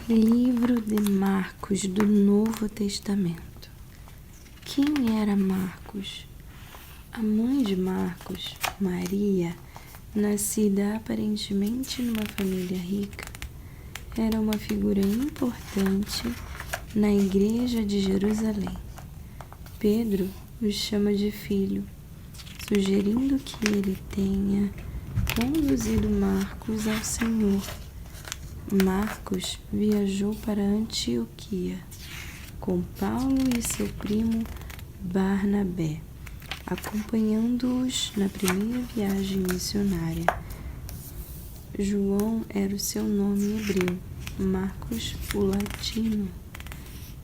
Livro de Marcos do Novo Testamento. Quem era Marcos? A mãe de Marcos, Maria, nascida aparentemente numa família rica, era uma figura importante na igreja de Jerusalém. Pedro o chama de filho, sugerindo que ele tenha conduzido Marcos ao Senhor. Marcos viajou para Antioquia com Paulo e seu primo Barnabé, acompanhando-os na primeira viagem missionária. João era o seu nome hebreu, Marcos o latino.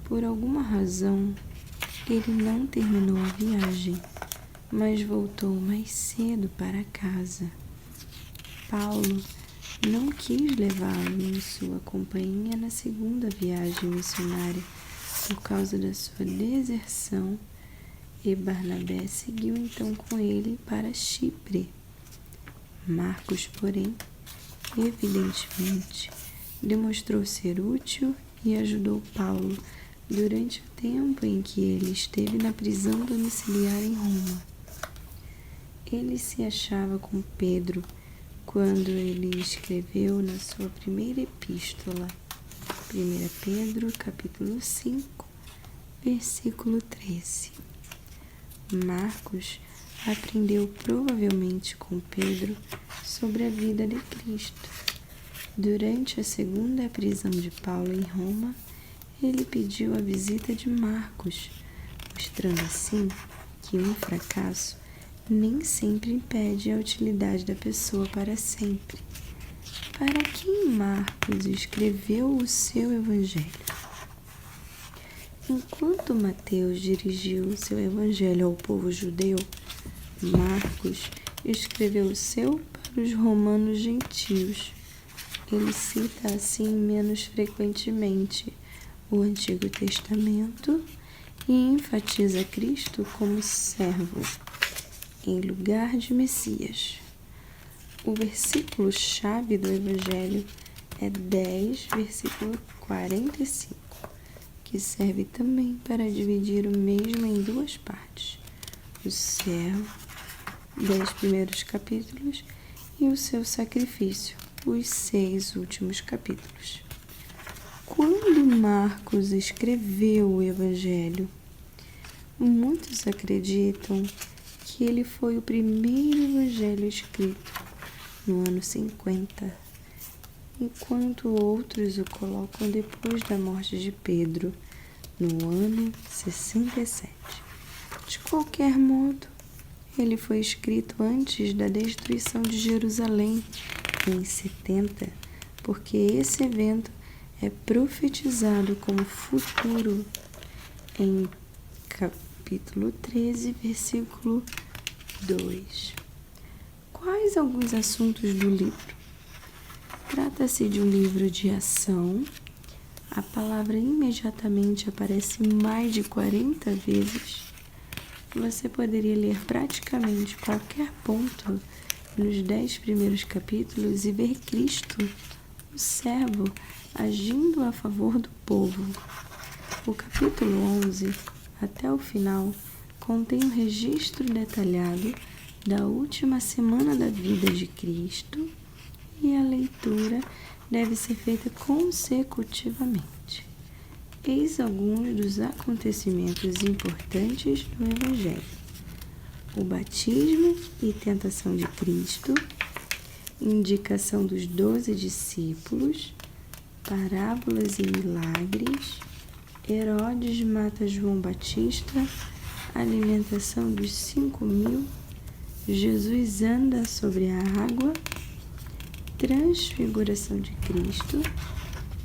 Por alguma razão, ele não terminou a viagem, mas voltou mais cedo para casa. Paulo não quis levá-lo em sua companhia na segunda viagem missionária por causa da sua deserção, e Barnabé seguiu então com ele para Chipre. Marcos, porém, evidentemente, demonstrou ser útil e ajudou Paulo durante o tempo em que ele esteve na prisão domiciliar em Roma. Ele se achava com Pedro quando ele escreveu na sua primeira epístola, 1 Pedro, capítulo 5, versículo 13. Marcos aprendeu provavelmente com Pedro sobre a vida de Cristo. Durante a segunda prisão de Paulo em Roma, ele pediu a visita de Marcos, mostrando assim que um fracasso nem sempre impede a utilidade da pessoa para sempre. Para quem Marcos escreveu o seu evangelho? Enquanto Mateus dirigiu o seu evangelho ao povo judeu, Marcos escreveu o seu para os romanos gentios. Ele cita assim menos frequentemente o Antigo Testamento e enfatiza Cristo como servo, em lugar de Messias. O versículo-chave do Evangelho é 10, versículo 45, que serve também para dividir o mesmo em duas partes: o servo, 10 primeiros capítulos, e o seu sacrifício, os 6 últimos capítulos. Quando Marcos escreveu o Evangelho, muitos acreditam que ele foi o primeiro evangelho escrito no ano 50, enquanto outros o colocam depois da morte de Pedro, no ano 67. De qualquer modo, ele foi escrito antes da destruição de Jerusalém, em 70, porque esse evento é profetizado como futuro em capítulo 13, versículo 2. Quais alguns assuntos do livro? Trata-se de um livro de ação. A palavra imediatamente aparece mais de 40 vezes. Você poderia ler praticamente qualquer ponto nos 10 primeiros capítulos e ver Cristo, o servo, agindo a favor do povo. O capítulo 11, até o final, contém um registro detalhado da última semana da vida de Cristo e a leitura deve ser feita consecutivamente. Eis alguns dos acontecimentos importantes do Evangelho: o batismo e tentação de Cristo, indicação dos 12 discípulos, parábolas e milagres, Herodes mata João Batista, alimentação dos 5.000, Jesus anda sobre a água, transfiguração de Cristo,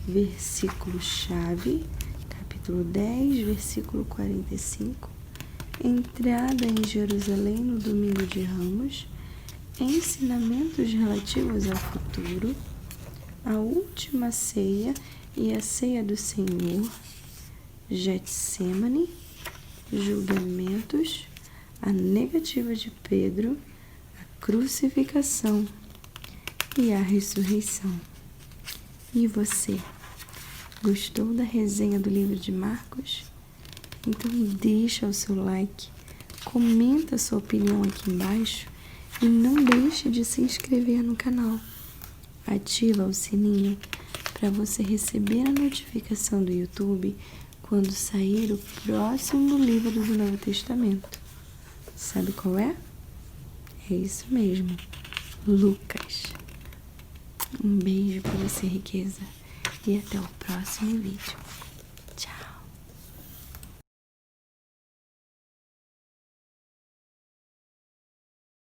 versículo-chave, capítulo 10, versículo 45, entrada em Jerusalém no domingo de Ramos, ensinamentos relativos ao futuro, a última ceia e a ceia do Senhor, Getsêmani, julgamentos, a negativa de Pedro, a crucificação e a ressurreição. E você? Gostou da resenha do livro de Marcos? Então deixa o seu like, comenta a sua opinião aqui embaixo e não deixe de se inscrever no canal. Ativa o sininho para você receber a notificação do YouTube quando sair o próximo livro do Novo Testamento. Sabe qual é? É isso mesmo, Lucas. Um beijo para você, riqueza, e até o próximo vídeo.